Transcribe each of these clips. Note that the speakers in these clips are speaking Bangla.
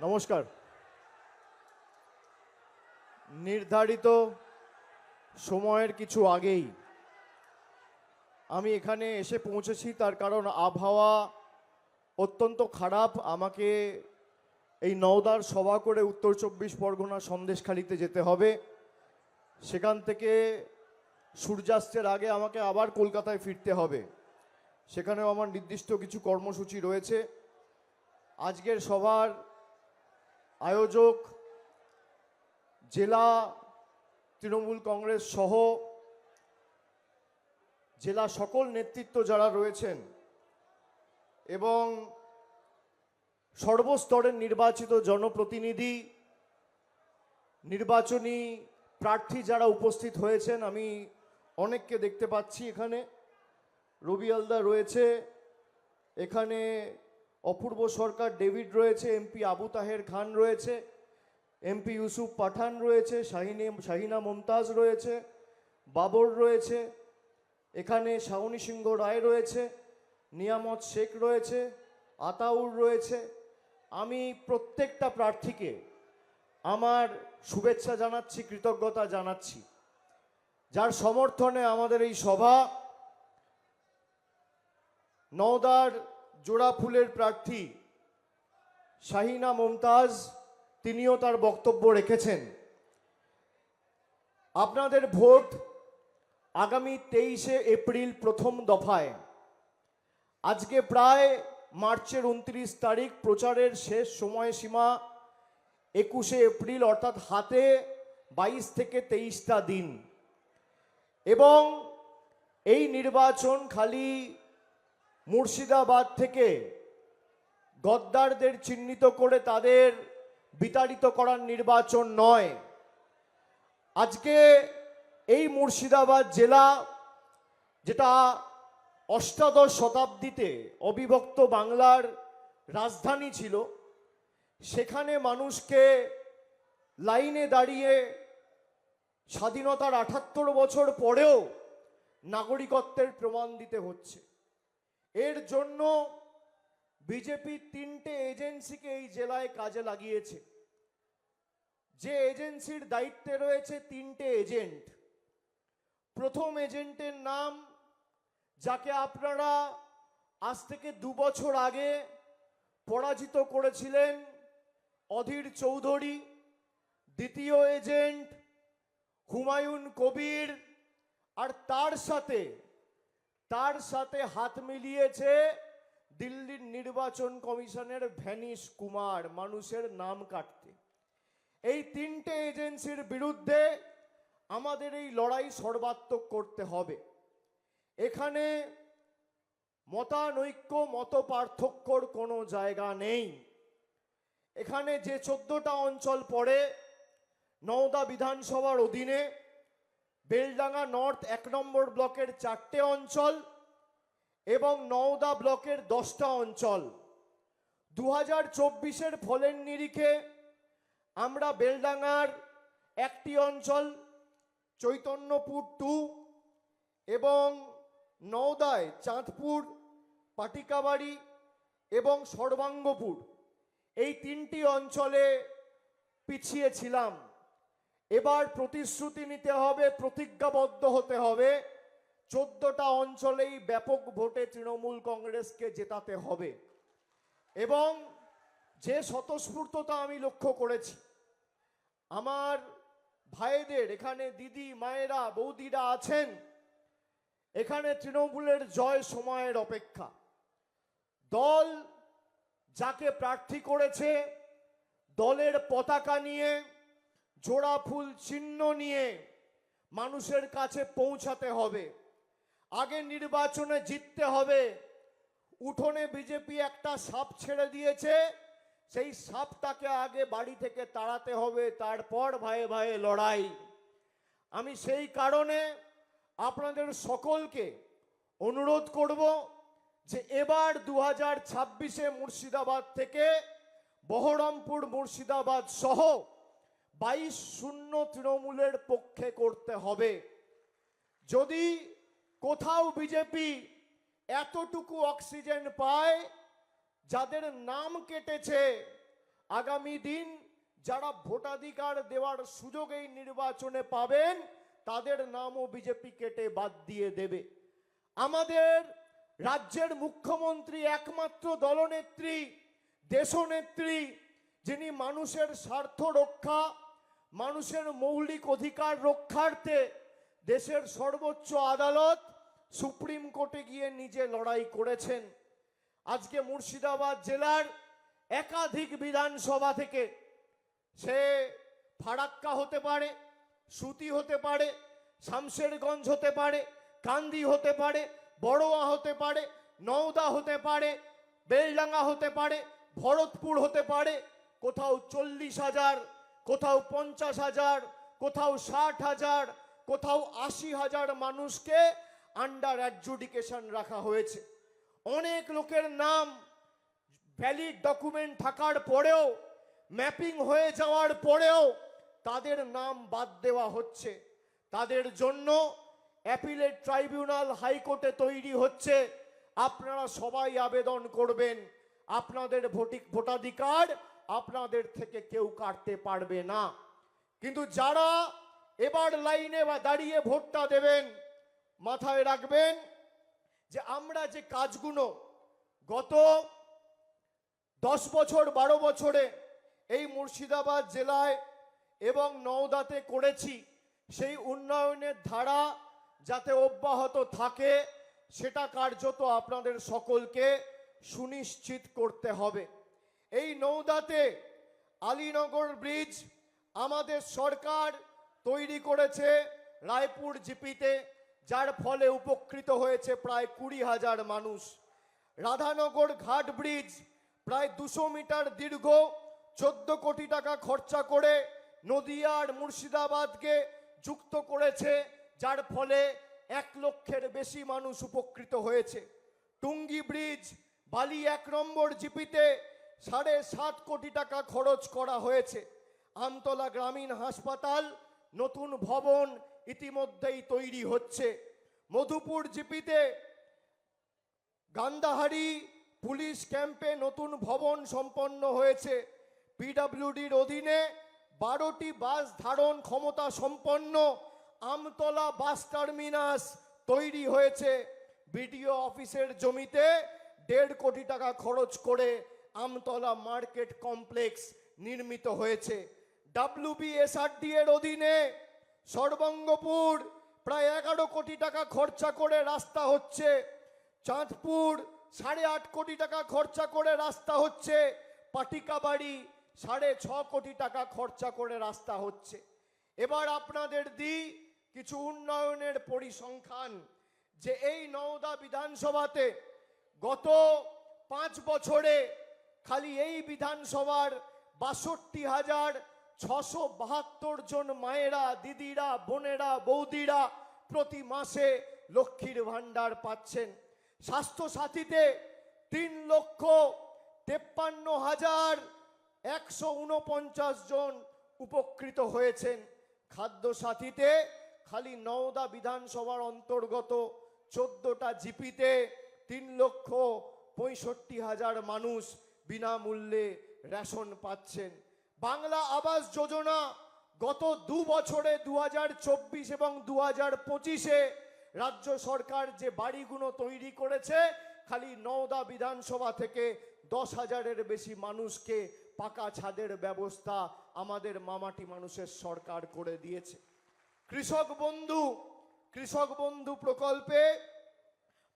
নমস্কার। নির্ধারিত সময়ের কিছু আগেই আমি এখানে এসে পৌঁছেছি, তার কারণ আবহাওয়া অত্যন্ত খারাপ। আমাকে এই নওদার সভা করে উত্তর 24 পরগনা সন্দেশখালিতে যেতে হবে। সেখান থেকে সূর্যাস্তের আগে আমাকে আবার কলকাতায় ফিরতে হবে। সেখানেও আমার নির্দিষ্ট কিছু কর্মসূচি রয়েছে। আজকের সভার আয়োজক জেলা তৃণমূল কংগ্রেস সহ জেলা সকল নেতৃত্ব যারা রয়েছেন এবং সর্বস্তরের নির্বাচিত জনপ্রতিনিধি, নির্বাচনী প্রার্থী যারা উপস্থিত হয়েছেন, আমি অনেককে দেখতে পাচ্ছি। এখানে রবি আলদা রয়েছে, এখানে অপূর্ব সরকার ডেভিড রয়েছে, এমপি আবু তাহের খান রয়েছে, এমপি ইউসুফ পাঠান রয়েছে, শাহিনা মমতাজ রয়েছে, বাবর রয়েছে, এখানে শাওনী সিংহ রায় রয়েছে, নিয়ামত শেখ রয়েছে, আতাউর রয়েছে। আমি প্রত্যেকটা প্রার্থীকে আমার শুভেচ্ছা জানাচ্ছি, কৃতজ্ঞতা জানাচ্ছি, যার সমর্থনে আমাদের এই সভা। নওদার জোড়াফুলের প্রার্থী শাহিনা মমতাজ, তিনিও তার বক্তব্য রেখেছেন। আপনাদের ভোট আগামী 23শে এপ্রিল প্রথম দফায়। আজকে প্রায় মার্চের 29 তারিখ, প্রচারের শেষ সময়সীমা 21শে এপ্রিল, অর্থাৎ হাতে 22 থেকে 23টা দিন। এবং এই নির্বাচন খালি মুর্শিদাবাদ থেকে গদ্দারদের চিহ্নিত করে তাদের বিতাড়িত করার নির্বাচন নয়। আজকে এই মুর্শিদাবাদ জেলা, যেটা অষ্টাদশ শতাব্দীতে অবিভক্ত বাংলার রাজধানী ছিল, সেখানে মানুষকে লাইনে দাঁড়িয়ে স্বাধীনতার 78 বছর পরেও নাগরিকত্বের প্রমাণ দিতে হচ্ছে। এর জন্য বিজেপি 3টে এজেন্সিকে এই জেলায় কাজে লাগিয়েছে। যে এজেন্সির দায়িত্বে রয়েছে 3টে এজেন্ট। প্রথম এজেন্টের নাম, যাকে আপনারা আজ থেকে 2 বছর আগে পরাজিত করেছিলেন, অধীর চৌধুরী। দ্বিতীয় এজেন্ট হুমায়ুন কবির, আর তার সাথে হাত মিলিয়েছে দিল্লির নির্বাচন কমিশনের ভ্যানিশ কুমার, মানুষের নাম কাটতে। এই 3টে এজেন্সির বিরুদ্ধে আমাদের এই লড়াই সর্বাত্মক করতে হবে। এখানে মতানৈক্য, মত পার্থক্যর কোনো জায়গা নেই। এখানে যে 14টা অঞ্চল পড়ে নওদা বিধানসভার অধীনে, বেলডাঙ্গা নর্থ 1 নম্বর ব্লকের 4টে অঞ্চল এবং নওদা ব্লকের 10টা অঞ্চল। 2024-এর ফলের নিরিখে আমরা বেলডাঙ্গার 1টি অঞ্চল, চৈতন্যপুর 2, এবং নওদায় চাঁদপুর, পাটিকাবাড়ি এবং সর্বাঙ্গপুর, এই 3টি অঞ্চলে পিছিয়ে ছিলাম। এবার প্রতিশ্রুতি নিতে হবে, প্রতিজ্ঞাবদ্ধ হতে হবে, 14টা অঞ্চলেই ব্যাপক ভোটে তৃণমূল কংগ্রেসকে জেতাতে হবে। এবং যে স্বতঃস্ফূর্ততা আমি লক্ষ্য করেছি, আমার ভাইদের এখানে, দিদি মায়েরা বৌদিরা আছেন, এখানে তৃণমূলের জয় সময়ের অপেক্ষা। দল যাকে প্রার্থী করেছে, দলের পতাকা নিয়ে, জোড়া ফুল চিহ্ন নিয়ে মানুষের কাছে পৌঁছাতে হবে। আগে নির্বাচনে জিততে হবে। উঠোনে বিজেপি একটা সাপ ছেড়ে দিয়েছে, সেই সাপটাকে আগে বাড়ি থেকে তাড়াতে হবে, তারপর ভাইয়ে ভাইয়ে লড়াই। আমি সেই কারণে আপনাদের সকলকে অনুরোধ করব যে এবার 2026-এ মুর্শিদাবাদ থেকে বহরমপুর, মুর্শিদাবাদ সহ 22-0 তৃণমূলের পক্ষে করতে হবে। যদি কোথাও বিজেপি এতটুকু অক্সিজেন পায়, যাদের নাম কেটেছে আগামী দিন যারা ভোটাধিকার দেওয়ার সুযোগ এই নির্বাচনে পাবেন তাদের নামও বিজেপি কেটে বাদ দিয়ে দেবে। আমাদের রাজ্যের মুখ্যমন্ত্রী একমাত্র দলনেত্রী, দেশনেত্রী, যিনি মানুষের স্বার্থ রক্ষা, মানুষের মৌলিক অধিকার রক্ষার্থে দেশের সর্বোচ্চ আদালত সুপ্রিম কোর্টে গিয়ে নিজে লড়াই করেছেন। আজকে মুর্শিদাবাদ জেলার একাধিক বিধানসভা থেকে, সে ফারাক্কা হতে পারে, সুতি হতে পারে, শামশেরগঞ্জ হতে পারে, কান্দি হতে পারে, বড়োয়া হতে পারে, নওদা হতে পারে, বেলডাঙ্গা হতে পারে, ভরতপুর হতে পারে, কোথাও 40,000, কোথাও 50,000, কোথাও 60,000, কোথাও 80,000 মানুষকে আন্ডার অ্যাডজুডিকেশন রাখা হয়েছে। অনেক লোকের নাম ভ্যালিড ডকুমেন্ট থাকার পরেও, ম্যাপিং হয়ে যাওয়ার পরেও তাদের নাম বাদ দেওয়া হচ্ছে। তাদের জন্য অ্যাপিলেট ট্রাইব্যুনাল হাইকোর্টে তৈরি হচ্ছে। আপনারা সবাই আবেদন করবেন, আপনাদের ভোটাধিকার আপনাদের থেকে কেউ কাটতে পারবে না। কিন্তু যারা এবার লাইনে বা দাঁড়িয়ে ভোটটা দেবেন, মাথায় রাখবেন যে আমরা যে কাজগুলো গত 10 বছর 12 বছরে এই মুর্শিদাবাদ জেলায় এবং নওদাতে করেছি, সেই উন্নয়নের ধারা যাতে অব্যাহত থাকে সেটা কার্যত আপনাদের সকলকে সুনিশ্চিত করতে হবে। এই নওদাতে আলীনগর ব্রিজ আমাদের সরকার তৈরি করেছে রায়পুর জিপিতে, যার ফলে উপকৃত হয়েছে প্রায় 20,000 মানুষ। রাধানগর ঘাট ব্রিজ প্রায় 200 মিটার দীর্ঘ, 14 কোটি টাকা খরচা করে নদিয়া আর মুর্শিদাবাদকে যুক্ত করেছে, যার ফলে 1 লক্ষের বেশি মানুষ উপকৃত হয়েছে। টুঙ্গি ব্রিজ বালি 1 নম্বর জিপিতে 7.5 কোটি টাকা খরচ করা হয়েছে। আমতলা গ্রামীণ হাসপাতাল নতুন ভবন ইতিমধ্যেই তৈরি হচ্ছে। মধুপুর জিপিতে গান্ধাহারি পুলিশ ক্যাম্পে নতুন ভবন সম্পন্ন হয়েছে। পিডব্লিউডির অধীনে 12টি বাস ধারণ ক্ষমতা সম্পন্ন আমতলা বাস টার্মিনাস তৈরি হয়েছে। বিডিও অফিসের জমিতে 1.5 কোটি টাকা খরচ করে আমতলা মার্কেট কমপ্লেক্স নির্মিত হয়েছে। WBSRD এর অধীনে সর্বঙ্গপুর প্রায় 11 কোটি টাকা খরচা করে রাস্তা হচ্ছে। চাঁদপুর 8.5 কোটি টাকা খরচা করে রাস্তা হচ্ছে। পাটিকাবাড়ি 6.5 কোটি টাকা খরচা করে রাস্তা হচ্ছে। এবার আপনাদের কিছু উন্নয়নের পরিসংখ্যান, যে এই নওদা বিধানসভাতে গত 5 বছরে খালি এই বিধানসভার 62,672 জন মায়েরা, দিদিরা, বোনেরা, বৌদিরা প্রতি মাসে লক্ষ্মীর ভান্ডার পাচ্ছেন। স্বাস্থ্য সাথীতে 3,53,149 জন উপকৃত হয়েছেন। খাদ্য সাথীতে খালি নওদা বিধানসভার অন্তর্গত 14টা জিপিতে 3,65,000 মানুষ বিনামূল্যে রেশন পাচ্ছেন। বাংলা আবাস যোজনা গত 2 বছরে 2024 এবং 2025-এ রাজ্য সরকার যে বাড়িগুলো তৈরি করেছে, খালি নওদা বিধানসভা থেকে 10,000-এর বেশি মানুষকে পাকা ছাদের ব্যবস্থা আমাদের মামাটি মানুষের সরকার করে দিয়েছে। কৃষক বন্ধু প্রকল্পে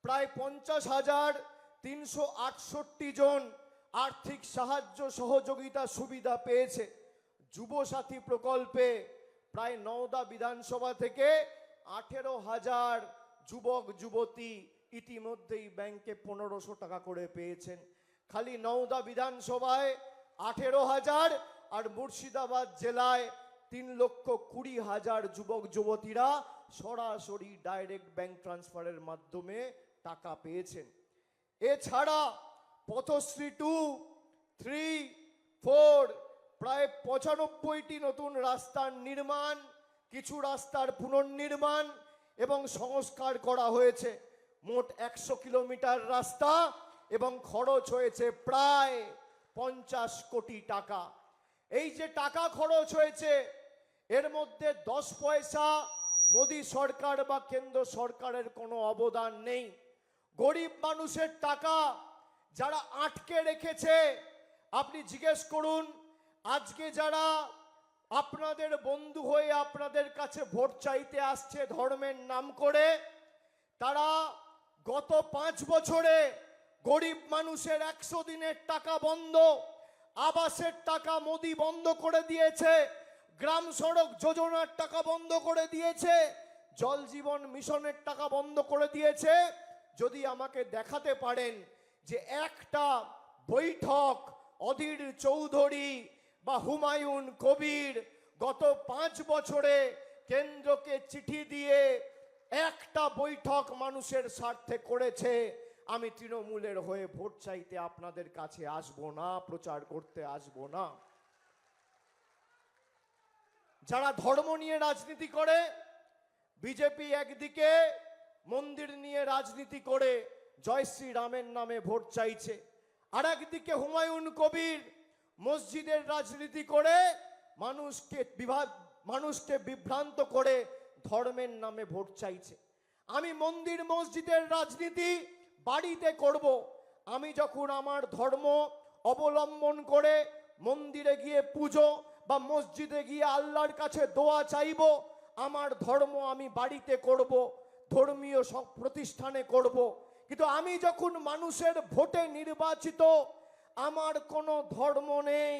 প্রায় 50,368 জন আর্থিক সাহায্য সহযোগিতা সুবিধা পেয়েছে। যুবসাথী প্রকল্পে প্রায় নওদা বিধানসভা থেকে 18,000 যুবক যুবতী ইতিমধ্যেই ব্যাংকে 1500 টাকা করে পেয়েছেন। খালি নওদা বিধানসভায় 18,000 আর মুর্শিদাবাদ জেলায় 3,20,000 যুবক যুবতীরা সরাসরি ডাইরেক্ট ব্যাংক ট্রান্সফারের মাধ্যমে টাকা পেয়েছেন। এছাড়া পথশ্রী 2, 3, 4 প্রায় 95টি নতুন রাস্তার নির্মাণ, কিছু রাস্তার পুনর্নির্মাণ এবং সংস্কার করা হয়েছে। মোট 100 কিলোমিটার রাস্তা এবং খরচ হয়েছে প্রায় 50 কোটি টাকা। এই যে টাকা খরচ হয়েছে এর মধ্যে 10 পয়সা মোদী সরকার বা কেন্দ্র সরকারের কোনো অবদান নেই। গরিব মানুষের টাকা যারা আটকে রেখেছে, আপনি জিজ্ঞেস করুন আজকে যারা আপনাদের বন্ধু হয়ে আপনাদের কাছে ভোট চাইতে আসছে ধর্মের নাম করে, তারা গত 5 বছরে গরিব মানুষের 100 দিনের টাকা বন্ধ, আবাসের টাকা মোদি বন্ধ করে দিয়েছে, গ্রাম সড়ক যোজনার টাকা বন্ধ করে দিয়েছে, জল জীবন মিশনের টাকা বন্ধ করে দিয়েছে। যদি আমাকে দেখাতে পারেন যে একটা বৈঠক অধীর চৌধুরী বা হুমায়ুন কবির গত 5 বছরে কেন্দ্রকে চিঠি দিয়ে একটা বৈঠক মানুষের স্বার্থে করেছে, আমি তৃণমূলের হয়ে ভোট চাইতে আপনাদের কাছে আসবো না, প্রচার করতে আসবো না। যারা ধর্ম নিয়ে রাজনীতি করে, বিজেপি একদিকে মন্দির নিয়ে রাজনীতি করে জয় শ্রী রামের নামে ভোট চাইছে, আর একদিকে হুমায়ুন কবির মসজিদের রাজনীতি করে মানুষকে বিভ্রান্ত করে ধর্মের নামে ভোট চাইছে। আমি মন্দির মসজিদের রাজনীতি বাড়িতে করব। আমি যখন আমার ধর্ম অবলম্বন করে মন্দিরে গিয়ে পুজো বা মসজিদে গিয়ে আল্লাহর কাছে দোয়া চাইব, আমার ধর্ম আমি বাড়িতে করব, ধর্মীয় সব প্রতিষ্ঠানে করব। কিন্তু আমি যখন মানুষের ভোটে নির্বাচিত, আমার কোনো ধর্ম নেই,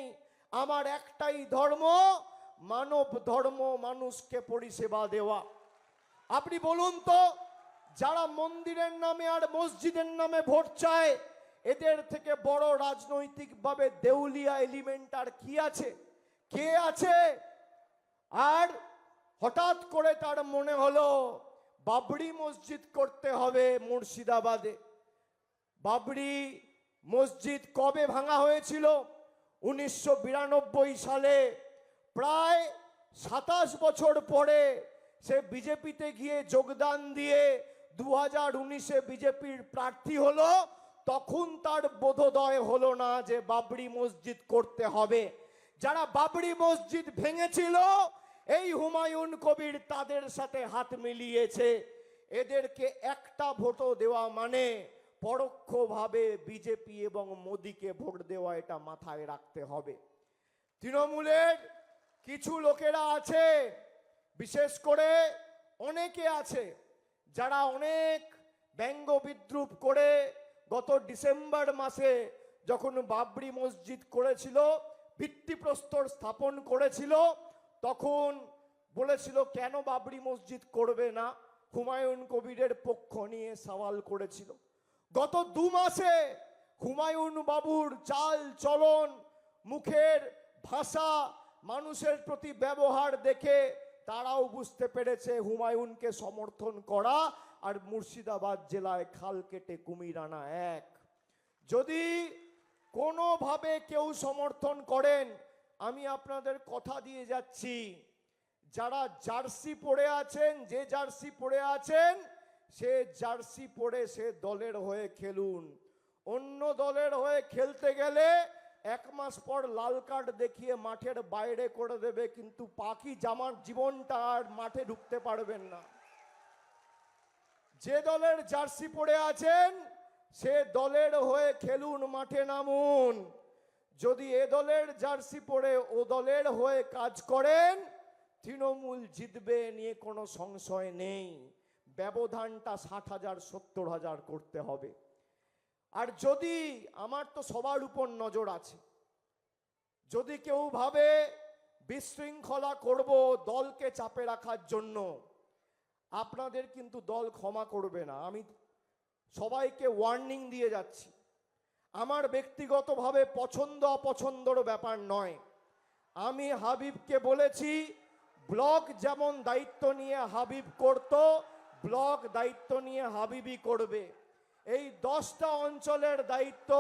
আমার একটাই ধর্ম, মানব ধর্ম, মানুষকে পরিষেবা দেওয়া। আপনি বলুন তো, যারা মন্দিরের নামে আর মসজিদের নামে ভোট চায়, এদের থেকে বড় রাজনৈতিকভাবে দেউলিয়া এলিমেন্ট আর কি আছে? কে আছে? আর হঠাৎ করে তার মনে হলো বাবরি মসজিদ করতে হবে মুর্শিদাবাদে। বাবরি মসজিদ কবে ভাঙা হয়েছিল? 1992 সালে। প্রায় 27 বছর পরে সে বিজেপিতে গিয়ে যোগদান দিয়ে 2019-এ বিজেপির প্রার্থী হলো, তখন তার বোধোদয় হলো না যে বাবরি মসজিদ করতে হবে। যারা বাবরি মসজিদ ভেঙেছিল, এই হুমায়ুন কবির তাদের সাথে হাত মিলিয়েছে। এদেরকে একটা ভোটও দেওয়া মানে পরোক্ষভাবে বিজেপি এবং মোদিকে ভোট দেওয়া, এটা মাথায় রাখতে হবে। তৃণমূলের কিছু লোকেরা আছে, বিশেষ করে অনেকে আছে যারা অনেক ব্যঙ্গ বিদ্রুপ করে গত ডিসেম্বর মাসে যখন বাবরি মসজিদ করেছিল, ভিত্তিপ্রস্তর স্থাপন করেছিল, তখন বলেছিল কেন বাবরি মসজিদ করবে না, হুমায়ুন কবিরের পক্ষ নিয়ে সওয়াল করেছিল। গত 2 মাসে হুমায়ুন বাবুর চাল চলন, মুখের ভাষা, মানুষের প্রতি ব্যবহার দেখে তারাও বুঝতে পেরেছে হুমায়ুনকে সমর্থন করা আর মুর্শিদাবাদ জেলায় খাল কেটে কুমির আনা এক। যদি কোনোভাবে কেউ সমর্থন করেন, আমি আপনাদের কথা দিয়ে যাচ্ছি, যারা জার্সি পরে আছেন, যে জার্সি পরে আছেন, সে জার্সি পরে সে দলের হয়ে খেলুন। অন্য দলের হয়ে খেলতে গেলে 1 মাস পর লাল কার্ড দেখিয়ে মাঠের বাইরে করে দেবে, কিন্তু বাকি জামার জীবনটা আর মাঠে ঢুকতে পারবেন না। যে দলের জার্সি পরে আছেন সে দলের হয়ে খেলুন, মাঠে নামুন। যদি এ দলের জার্সি পরে ও দলের হয়ে কাজ করেন, তৃণমূল জিতবে নিয়ে কোনো সংশয় নেই। ব্যবধানটা 60,000 70,000 করতে হবে। আর যদি, আমার তো সবার উপর নজর আছে, যদি কেউ ভাবে বিশৃঙ্খলা করব দলকে চাপে রাখার জন্য, আপনাদের কিন্তু দল ক্ষমা করবে না। আমি সবাইকে ওয়ার্নিং দিয়ে যাচ্ছি, আমার ব্যক্তিগতভাবে পছন্দ অপছন্দর ব্যাপার নয়। আমি হাবিবকে বলেছি, ব্লক যেমন দায়িত্ব নিয়ে হাবিব করত, ব্লক দায়িত্ব নিয়ে হাবিবই করবে। এই 10টা অঞ্চলের দায়িত্ব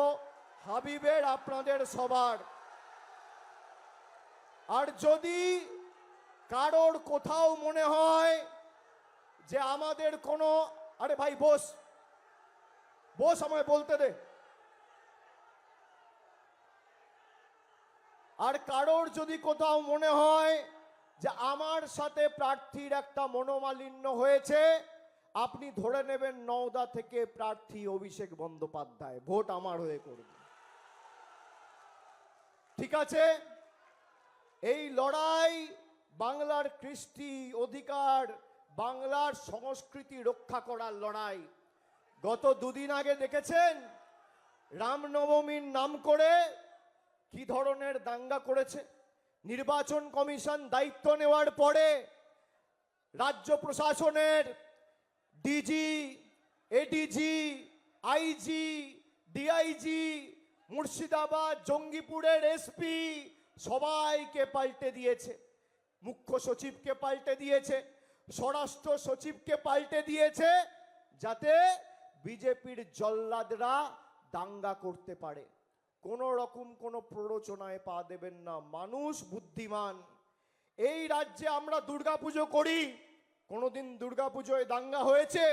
হাবিবের, আপনাদের সবার। আর যদি কারোর কোথাও মনে হয় যে আমাদের কোনো, আরে ভাই বস বস, আমায় বলতে দে। আর কারোর যদি কোথাও মনে হয় যে আমার সাথে প্রার্থীর একটা মনোমালিন্য হয়েছে, আপনি ধরে নেবেন নওদা থেকে প্রার্থী অভিষেক বন্দ্যোপাধ্যায় ভোট আমার হয়ে করবে। ঠিক আছে, এই লড়াই বাংলার কৃষ্টি অধিকার, বাংলার সংস্কৃতি রক্ষা করার লড়াই। গত দুদিন আগে দেখেছেন রামনবমীর নাম করে কি ধরনের দাঙ্গা করেছে। নির্বাচন কমিশন দায়িত্ব নেওয়ার পরে রাজ্য প্রশাসনের DG, ADG, IG, DIG, Murshidabad জঙ্গিপুরের এসপি সবাইকে পাল্টে দিয়েছে। মুখ্য সচিবকে পাল্টে দিয়েছে, স্বরাষ্ট্র সচিবকে পাল্টে দিয়েছে, যাতে বিজেপির জল্লাদরা দাঙ্গা করতে পারে। কোন রকম কোনো প্ররোচনায় পা দেবেন না, মানুষ বুদ্ধিমান। এই রাজ্যে আমরা দুর্গাপুজো করি, কোনোদিন দুর্গাপুজোয় দাঙ্গা হয়েছে?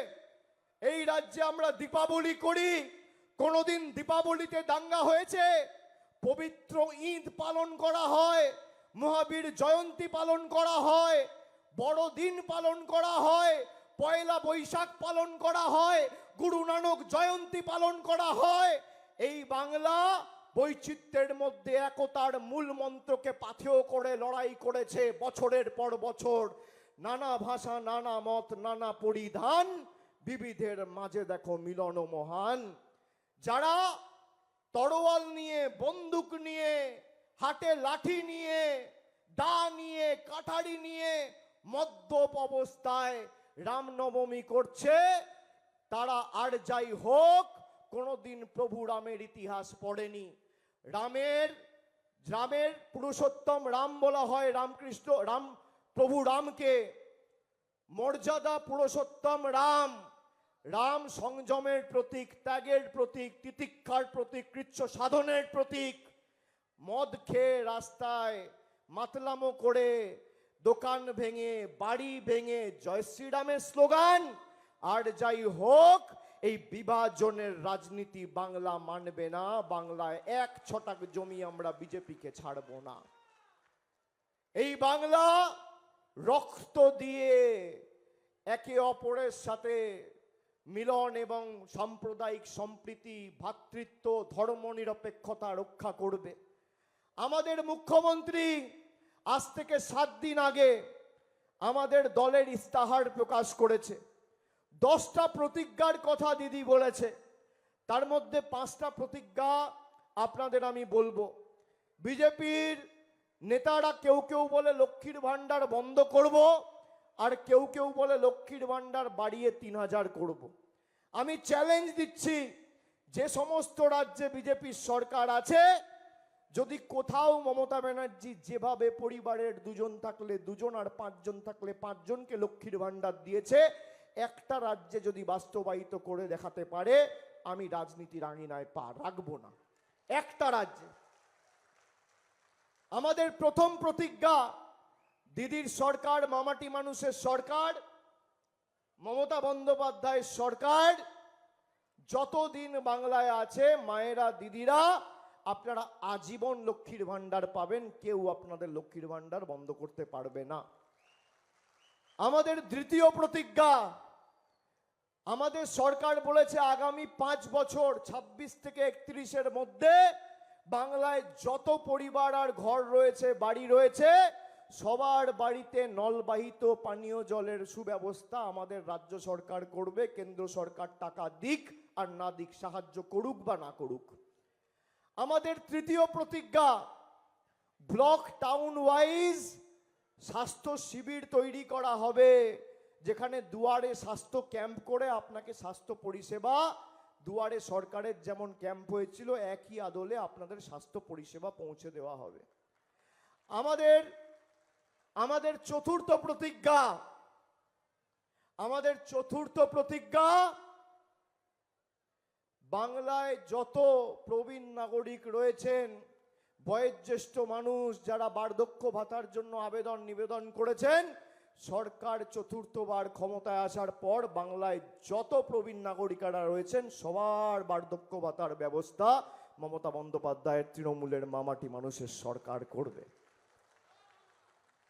এই রাজ্যে আমরা দীপাবলি করি, কোনোদিন দীপাবলিতে দাঙ্গা হয়েছে? পবিত্র ঈদ পালন করা হয়, মহাবীর জয়ন্তী পালন করা হয়, বড়দিন পালন করা হয়, পয়লা বৈশাখ পালন করা হয়, গুরু নানক জয়ন্তী পালন করা হয়। এই বাংলা বৈচিত্র্যের মধ্যে একতার মূল মন্ত্রকে পাথেয় করে লড়াই করেছে বছরের পর বছর। নানা ভাষা, নানা মত, নানা পরিধান, বিবিধের মাঝে দেখো মিলন মহান। যারা তরোয়াল নিয়ে, বন্দুক নিয়ে, হাতে লাঠি নিয়ে, দা নিয়ে, কাঠারি নিয়ে মদ্যপ অবস্থায় রামনবমী করছে, তারা আর যাই হোক কোনোদিন প্রভু রামের ইতিহাস পড়েনি। রামের পুরুষোত্তম রাম বলা হয়, রামকৃষ্ণ রাম, প্রভু রামকে মর্যাদা পুরুষোত্তম রাম। রাম সংযমের প্রতীক, ত্যাগের প্রতীক, তিতিক্ষার প্রতীক, কৃচ্ছ সাধনের প্রতীক। মদ খেয়ে রাস্তায় মাতলামো করে, দোকান ভেঙে, বাড়ি ভেঙে জয় শ্রীরামের স্লোগান। আর যাই হোক এই বিভাজনের রাজনীতি বাংলা মানবে না। বাংলায় এক ছটাক জমি আমরা বিজেপিকে ছাড়ব না। এই বাংলা রক্ত দিয়ে একে অপরের সাথে মিলন এবং সাম্প্রদায়িক সম্প্রীতি, ভ্রাতৃত্ব, ধর্মনিরপেক্ষতা রক্ষা করবে। আমাদের মুখ্যমন্ত্রী আজ থেকে 7 দিন আগে আমাদের দলের ইস্তাহার প্রকাশ করেছে। 10টা প্রতিজ্ঞার কথা দিদি বলেছে, তার মধ্যে 5টা প্রতিজ্ঞা আপনাদের আমি বলবো। বিজেপির নেতারা কেউ কেউ বলে লক্ষ্মীর ভান্ডার বন্ধ করব, আর কেউ কেউ বলে লক্ষ্মীর ভান্ডার বাড়িয়ে 3000 করব। আমি চ্যালেঞ্জ দিচ্ছি, যে সমস্ত রাজ্যে বিজেপির সরকার আছে, যদি কোথাও মমতা ব্যানার্জি যেভাবে পরিবারের 2 জন থাকলে 2 জন আর 5 জন থাকলে 5 জনকে লক্ষ্মীর ভান্ডার দিয়েছে, একটা রাজ্যে যদি বাস্তবায়িত করে দেখাতে পারে, আমি রাজনীতির আঙিনায় পা রাখবো না। একটা রাজ্যে। আমাদের প্রথম প্রতিজ্ঞা, দিদির সরকার, মামাটি মানুষের সরকার, মমতা বন্দ্যোপাধ্যায়ের সরকার যতদিন বাংলায় আছে, মায়েরা, দিদিরা আপনারা আজীবন লক্ষ্মীর ভান্ডার পাবেন, কেউ আপনাদের লক্ষ্মীর ভান্ডার বন্ধ করতে পারবে না। আমাদের দ্বিতীয় প্রতিজ্ঞা, আমাদের সরকার বলেছে আগামী 5 বছর 26 থেকে 31-এর মধ্যে বাংলায় যত পরিবার আর ঘর রয়েছে, বাড়ি রয়েছে, সবার বাড়িতে নলবাহিত পানীয় জলের সুব্যবস্থা আমাদের রাজ্য সরকার করবে। কেন্দ্র সরকার টাকা দিক আর না দিক, সাহায্য করুক বা না করুক। আমাদের তৃতীয় প্রতিজ্ঞা, ব্লক টাউন ওয়াইজ স্বাস্থ্য শিবির তৈরি করা হবে, যেখানে দুয়ারে স্বাস্থ্য ক্যাম্প করে আপনাকে স্বাস্থ্য পরিষেবা, দুয়ারে সরকারের যেমন ক্যাম্প হয়েছিল একই আদলে আপনাদের স্বাস্থ্য পরিষেবা পৌঁছে দেওয়া হবে। আমাদের চতুর্থ প্রতিজ্ঞা, বাংলায় যত প্রবীণ নাগরিক রয়েছেন, বয়োজ্যেষ্ঠ মানুষ যারা বার্ধক্য ভাতার জন্য নিবেদন করেছেন, সরকার চতুর্থবার ক্ষমতায় আসার পর বাংলায় যত প্রবীণ নাগরিকরা রয়েছেন সবার বার্ধক্য ভাতার ব্যবস্থা মমতা বন্দ্যোপাধ্যায়ের তৃণমূলের মামাটি মানুষের সরকার করবে।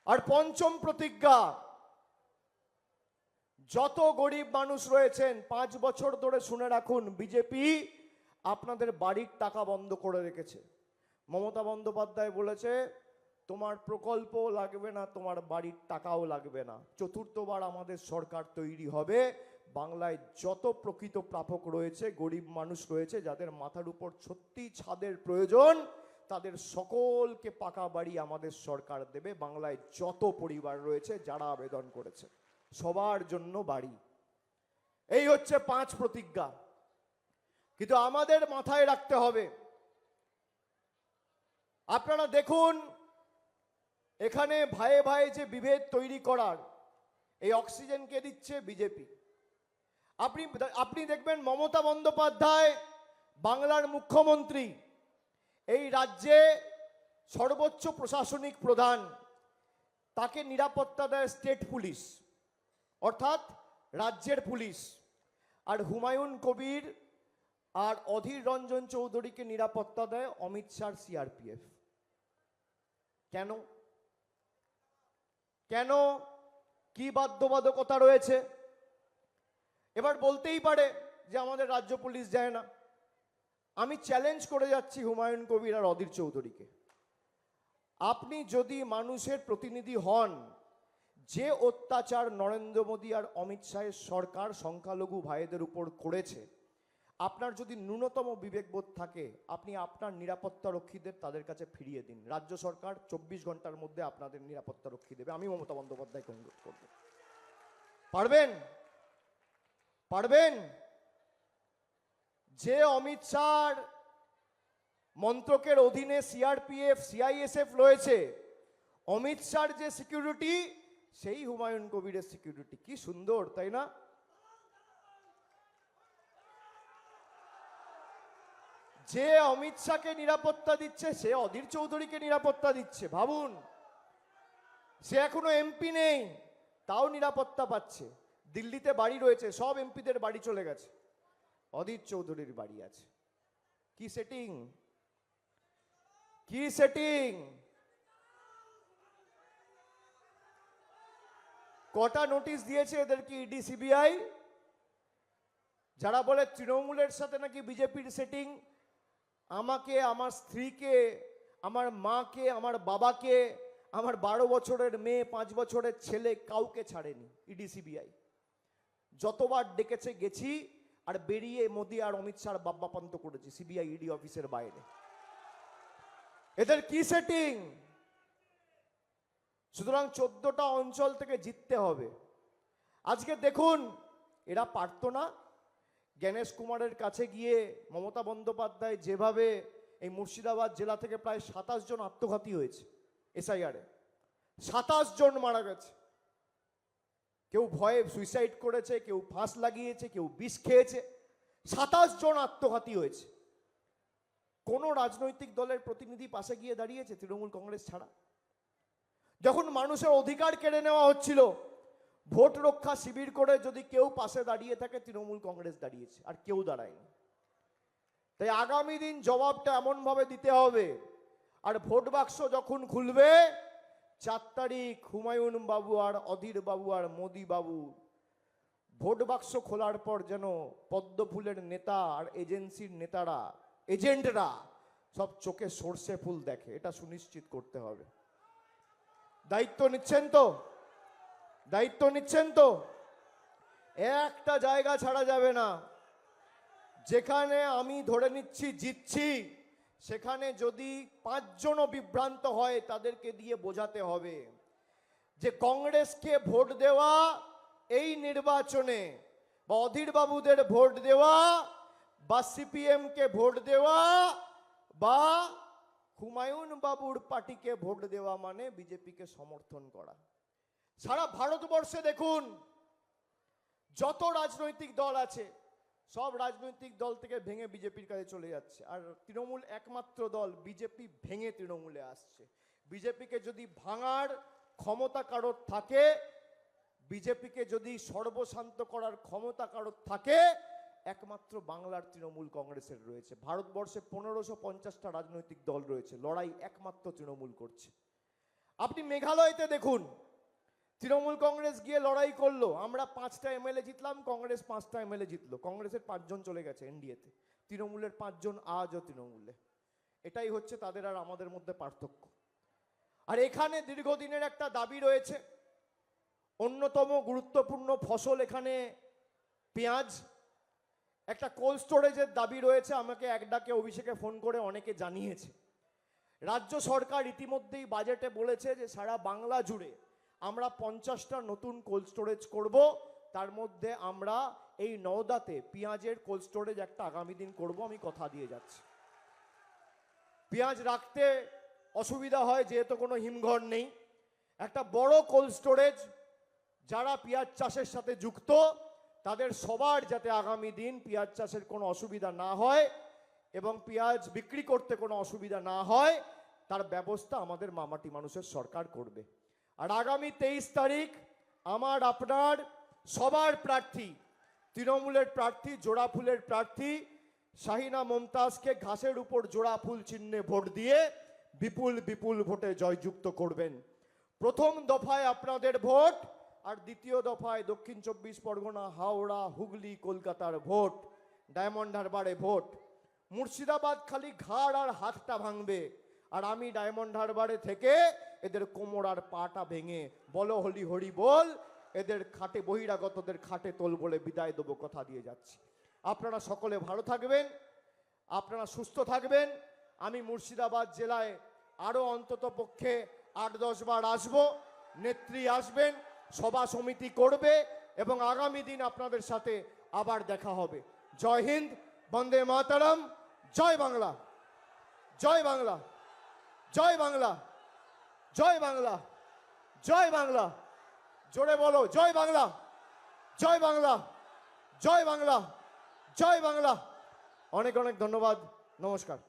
আর পঞ্চম প্রতিজ্ঞা, যত গরিব মানুষ রয়েছেন 5 বছর ধরে শুনে রাখুন, বিজেপি আপনাদের বাড়ির টাকা বন্ধ করে রেখেছে। মমতা বন্দ্যোপাধ্যায় বলেছে তোমার প্রকল্প লাগবে না, তোমার বাড়ির টাকাও লাগবে না। চতুর্থবার আমাদের সরকার তৈরি হবে। বাংলায় যত প্রকৃত প্রাপক রয়েছে, গরিব মানুষ রয়েছে, যাদের মাথার উপর সত্যি ছাদের প্রয়োজন, তাদের সকলকে পাকা বাড়ি আমাদের সরকার দেবে। বাংলায় যত পরিবার রয়েছে যারা আবেদন করেছে সবার জন্য বাড়ি। এই হচ্ছে 5 প্রতিজ্ঞা। কিন্তু আমাদের মাথায় রাখতে হবে, আপনারা দেখুন এখানে ভাইয়ে ভাইয়ে যে বিভেদ তৈরি করার, এই অক্সিজেন কে দিচ্ছে? বিজেপি। আপনি দেখবেন মমতা বন্দ্যোপাধ্যায় বাংলার মুখ্যমন্ত্রী, এই রাজ্যে সর্বোচ্চ প্রশাসনিক প্রধান, তাকে নিরাপত্তা দেয় স্টেট পুলিশ, অর্থাৎ রাজ্যের পুলিশ। আর হুমায়ুন কবির আর অধীর রঞ্জন চৌধুরীকে নিরাপত্তা দেয় অমিত শাহ সিআরপিএফ। কেন? কেন? কি বাধ্যবাধকতা রয়েছে? এবার বলতেই পারে যে আমাদের রাজ্য পুলিশ যায় না। আমি চ্যালেঞ্জ করে যাচ্ছি হুমায়ুন কবির আর অধীর চৌধুরীকে, আপনি যদি মানুষের প্রতিনিধি হন, যে অত্যাচার নরেন্দ্র মোদী আর অমিত শাহের সরকার সংখ্যালঘু ভাইদের উপর করেছে, আপনার যদি ন্যূনতম বিবেকবোধ থাকে, আপনি আপনার নিরাপত্তা রক্ষীদের তাদের কাছে ফিরিয়ে দিন। রাজ্য সরকার 24 ঘন্টার মধ্যে আপনাদের নিরাপত্তা রক্ষী দেবে। আমি মমতা বন্দ্যোপাধ্যায়কে অনুরোধ করব, পারবেন? পারবেন? যে অমিত শাহ মন্ত্রকের অধীনে সিআরপিএফ সিআইএসএফ রয়েছে, অমিত শাহর যে সিকিউরিটি, সেই হুমায়ুন কবিরের সিকিউরিটি। কি সুন্দর, তাই না? যে অমিত শাহকে নিরাপত্তা দিচ্ছে, সে অধীর চৌধুরীকে নিরাপত্তা দিচ্ছে। ভাবুন, সে এখনো এমপি নেই, তাও নিরাপত্তা পাচ্ছে। দিল্লিতে বাড়ি রয়েছে, সব এমপিদের বাড়ি চলে গেছে, অধীর চৌধুরীর বাড়ি আছে। কি সেটিং! কি সেটিং! কটা নোটিশ দিয়েছে এদেরকে ইডি সিবিআই? যারা বলে তৃণমূলের সাথে নাকি বিজেপির সেটিং, আমাকে, আমার স্ত্রীকে, আমার মাকে, আমার বাবাকে, আমার 12 বছরের মেয়ে, 5 বছরের ছেলে, কাউকে ছাড়েনি ইডি সিবিআই। যতবার ডেকেছে গেছি, আর বেরিয়ে মোদি আর অমিত শাহ বাব্বাপান্ত করেছি সিবিআই ইডি অফিসের বাইরে। এদের কি সেটিং? সুতরাং 14টা অঞ্চল থেকে জিততে হবে। আজকে দেখুন, এরা পারতো না। জ্ঞানেশ কুমারের কাছে গিয়ে মমতা বন্দ্যোপাধ্যায় যেভাবে, এই মুর্শিদাবাদ জেলা থেকে প্রায় 27 জন আত্মঘাতী হয়েছে এসআইআরে, 27 জন মারা গেছে। কেউ ভয়ে সুইসাইড করেছে, কেউ ফাঁস লাগিয়েছে, কেউ বিষ খেয়েছে। 27 জন আত্মঘাতী হয়েছে। কোন রাজনৈতিক দলের প্রতিনিধি পাশে গিয়ে দাঁড়িয়েছে তৃণমূল কংগ্রেস ছাড়া? যখন মানুষের অধিকার কেড়ে নেওয়া হচ্ছিল, ভোট রক্ষা শিবির করে যদি কেউ পাশে দাঁড়িয়ে থাকে, তৃণমূল কংগ্রেস দাঁড়িয়েছে, আর কেউ দাঁড়ায়নি। তাই আগামী দিন জবাবটা এমন ভাবে দিতে হবে। আর ভোট বাক্স যখন খুলবে 4 তারিখ, হুমায়ুন বাবু আর অধীর বাবু আর মোদি বাবু ভোট বাক্স খোলার পর যেন পদ্মফুলের নেতা আর এজেন্সির নেতারা, এজেন্টরা সব চোখে সর্ষে ফুল দেখে, এটা সুনিশ্চিত করতে হবে। দায়িত্ব নিচ্ছেন তো? দায়িত্ব নিচ্ছেন তো? একটা জায়গা ছাড়া যাবে না। যেখানে আমি ধরে নিচ্ছি জিতছি, সেখানে যদি 5 জনও বিভ্রান্ত হয়, তাদেরকে দিয়ে বোঝাতে হবে যে কংগ্রেসকে ভোট দেওয়া এই নির্বাচনে, বা অধীর বাবুদের ভোট দেওয়া, বা সিপিএম কে ভোট দেওয়া, বা হুমায়ুন বাবুর পার্টিকে ভোট দেওয়া মানে বিজেপিকে সমর্থন করা। সারা ভারতবর্ষে দেখুন, যত রাজনৈতিক দল আছে, সব রাজনৈতিক দল থেকে ভেঙে বিজেপির কাছে চলে যাচ্ছে। আর তৃণমূল একমাত্র দল, বিজেপি ভেঙে তৃণমূলে আসছে। বিজেপিকে যদি ভাঙার ক্ষমতা কারোর থাকে, বিজেপিকে যদি সর্বশান্ত করার ক্ষমতা কারোর থাকে, একমাত্র বাংলার তৃণমূল কংগ্রেসের রয়েছে। ভারতবর্ষে 1550টা রাজনৈতিক দল রয়েছে, লড়াই একমাত্র তৃণমূল করছে। আপনি মেঘালয়তে দেখুন, তৃণমূল কংগ্রেস গিয়ে লড়াই করলো, আমরা 5টা এমএলএ জিতলাম, কংগ্রেস 5টা এমএলএ জিতলো, কংগ্রেসের 5 জন চলে গেছে এনডিএতে, তৃণমূলের 5 জন আজও তৃণমূলে। এটাই হচ্ছে তাদের আর আমাদের মধ্যে পার্থক্য। আর এখানে দীর্ঘদিনের একটা দাবি রয়েছে, অন্যতম গুরুত্বপূর্ণ ফসল এখানে পেঁয়াজ, একটা কোল্ড স্টোরেজের দাবি রয়েছে। আমাকে এক ডাকে অভিষেকে ফোন করে অনেকে জানিয়েছে, রাজ্য সরকার ইতিমধ্যেই বাজেটে বলেছে যে সারা বাংলা জুড়ে আমরা 50টা নতুন কোল্ড স্টোরেজ করব, তার মধ্যে আমরা এই নওদাতে পেঁয়াজের কোল্ড স্টোরেজ একটা আগামী দিন করব, আমি কথা দিয়ে যাচ্ছি। পেঁয়াজ রাখতে অসুবিধা হয় যেহেতু কোনো হিমঘর নেই, একটা বড় কোল্ড স্টোরেজ, যারা পেঁয়াজ চাষের সাথে যুক্ত তাদের সবার যাতে আগামী দিন পেঁয়াজ চাষের কোনো অসুবিধা না হয় এবং পেঁয়াজ বিক্রি করতে কোনো অসুবিধা না হয়, তার ব্যবস্থা আমাদের মামাটি মানুষের সরকার করবে। আর আগামী 23 তারিখ আমার আপনার সবার প্রার্থী, তৃণমূলের প্রার্থী, জোড়া ফুলের প্রার্থী শাহিনা মমতাজকে ঘাসের উপর জোড়া ফুল চিহ্নে ভোট দিয়ে বিপুল বিপুল ভোটে জয়যুক্ত করবেন। প্রথম দফায় আপনাদের ভোট, আর দ্বিতীয় দফায় দক্ষিণ 24 পরগনা, হাওড়া, হুগলি, কলকাতার ভোট, ডায়মন্ড হারবারে ভোট। মুর্শিদাবাদ খালি ঘাড় আর হাতটা ভাঙবে, আর আমি ডায়মন্ড হারবারে থেকে এদের কোমর আর পাটা ভেঙে বলো হলি হরি বল, এদের খাটে বহিরাগতদের খাটে তোল বলে বিদায় দেবো, কথা দিয়ে যাচ্ছি। আপনারা সকলে ভালো থাকবেন, আপনারা সুস্থ থাকবেন। আমি মুর্শিদাবাদ জেলায় আরো অন্তত পক্ষে 8-10 বার আসবো, নেত্রী আসবেন, সভা সমিতি করবে এবং আগামী দিন আপনাদের সাথে আবার দেখা হবে। জয় হিন্দ, বন্দে মাতরম, জয় বাংলা, জয় বাংলা, জয় বাংলা, জয় বাংলা, জয় বাংলা, জোরে বলো জয় বাংলা, জয় বাংলা, জয় বাংলা, জয় বাংলা। অনেক অনেক ধন্যবাদ, নমস্কার।